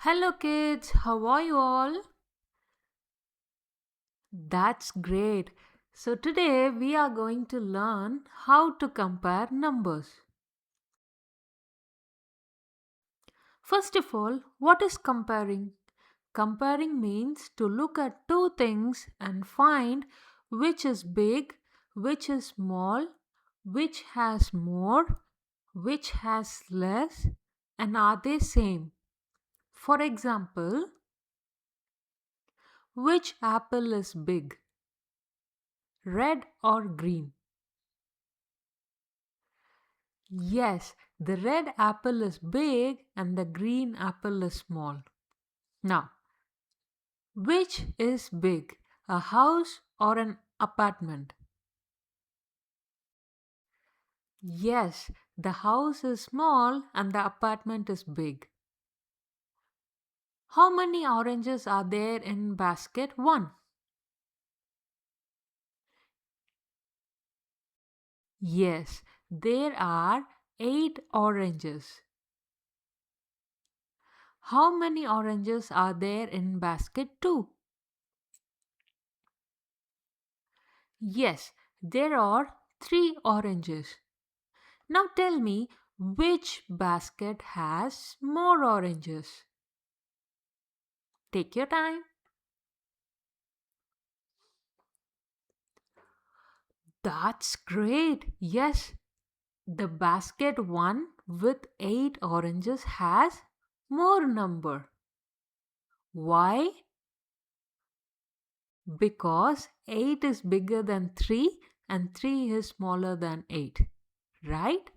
Hello kids, how are you all? That's great. So today we are going to learn how to compare numbers. First of all, what is comparing? Comparing means to look at two things and find which is big, which is small, which has more, which has less, and are they same? For example, which apple is big? Red or green? Yes, the red apple is big and the green apple is small. Now, which is big, a house or an apartment? Yes, the house is small and the apartment is big. How many oranges are there in basket 1? Yes, there are 8 oranges. How many oranges are there in basket 2? Yes, there are 3 oranges. Now tell me which basket has more oranges. Take your time. That's great. Yes, the basket one with 8 oranges has more number. Why? Because 8 is bigger than 3 and 3 is smaller than 8. Right?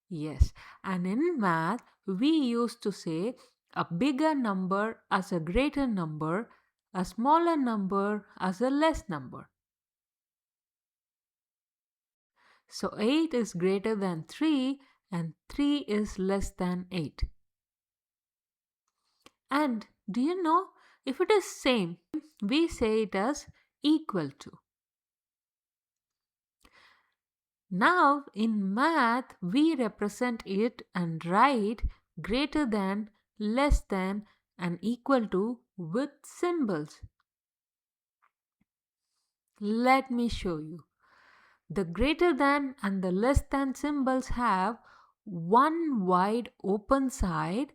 Yes. And in math, we used to say a bigger number as a greater number, a smaller number as a less number. So 8 is greater than 3 and 3 is less than 8. And do you know, if it is same, we say it as equal to. Now in math, we represent it and write greater than, less than and equal to with symbols. Let me show you. The greater than and the less than symbols have one wide open side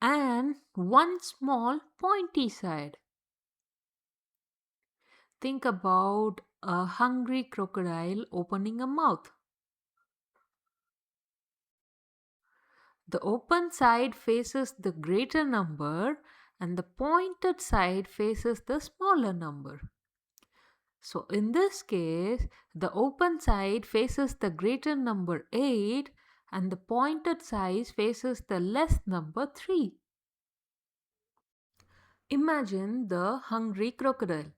and one small pointy side. Think about a hungry crocodile opening a mouth. The open side faces the greater number and the pointed side faces the smaller number. So in this case, the open side faces the greater number 8 and the pointed side faces the less number 3. Imagine the hungry crocodile.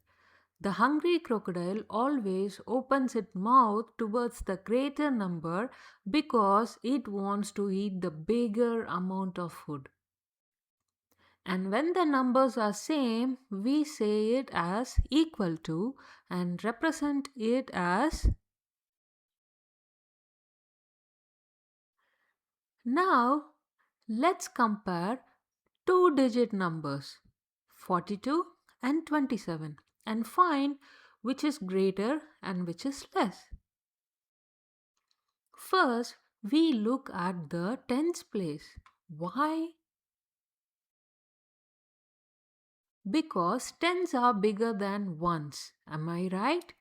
The hungry crocodile always opens its mouth towards the greater number because it wants to eat the bigger amount of food. And when the numbers are same, we say it as equal to and represent it as. Now, let's compare two-digit numbers 42 and 27 and find which is greater and which is less. First, we look at the tens place. Why? Because tens are bigger than ones. Am I right?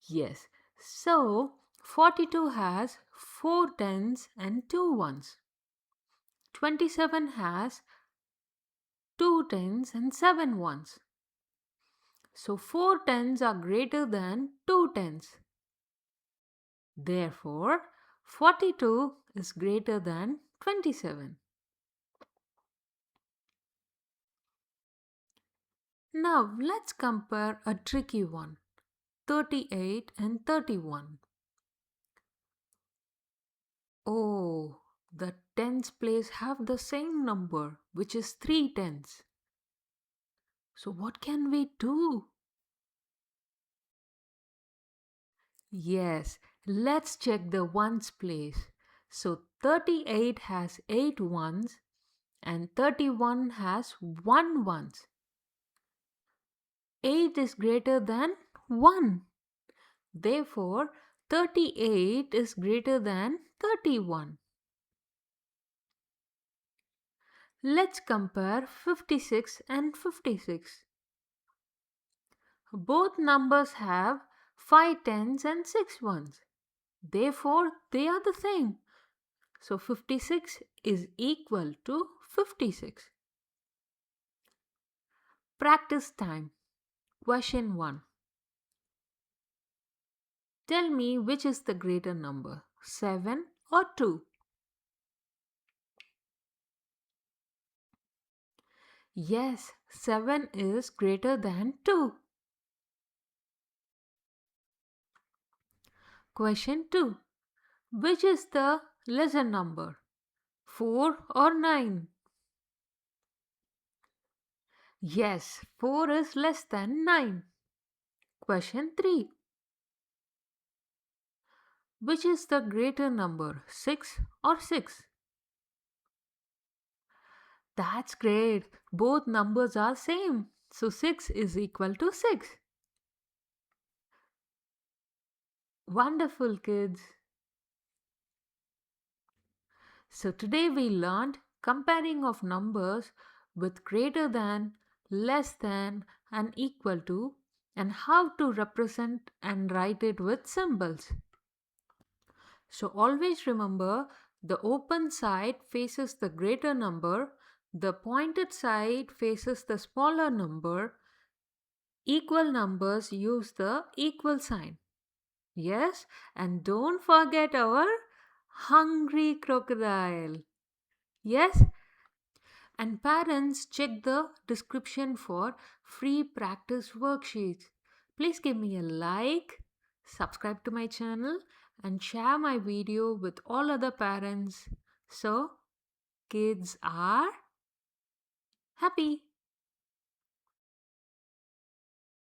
Yes. So, 42 has 4 tens and 2 ones. 27 has 2 tens and 7 ones. So 4 tens are greater than 2 tens. Therefore, 42 is greater than 27. Now let's compare a tricky one, 38 and 31. Oh, the tens place have the same number, which is 3 tens. So what can we do? Yes, let's check the ones place. So 38 has 8 ones and 31 has 1 ones. 8 is greater than 1. Therefore, 38 is greater than 31. Let's compare 56 and 56. Both numbers have 5 tens and 6 ones. Therefore, they are the same. So 56 is equal to 56. Practice time. Question 1. Tell me which is the greater number, 7 or 2? Yes, 7 is greater than 2. Question 2. Which is the lesser number, 4 or 9? Yes, 4 is less than 9. Question 3. Which is the greater number, 6 or 6? That's great. Both numbers are same. So 6 is equal to 6. Wonderful, kids. So today we learned comparing of numbers with greater than, less than and equal to, and how to represent and write it with symbols. So always remember, the open side faces the greater number, the pointed side faces the smaller number. Equal numbers use the equal sign. Yes, and don't forget our hungry crocodile. Yes, and parents, check the description for free practice worksheets. Please give me a like, subscribe to my channel, and share my video with all other parents so kids are happy.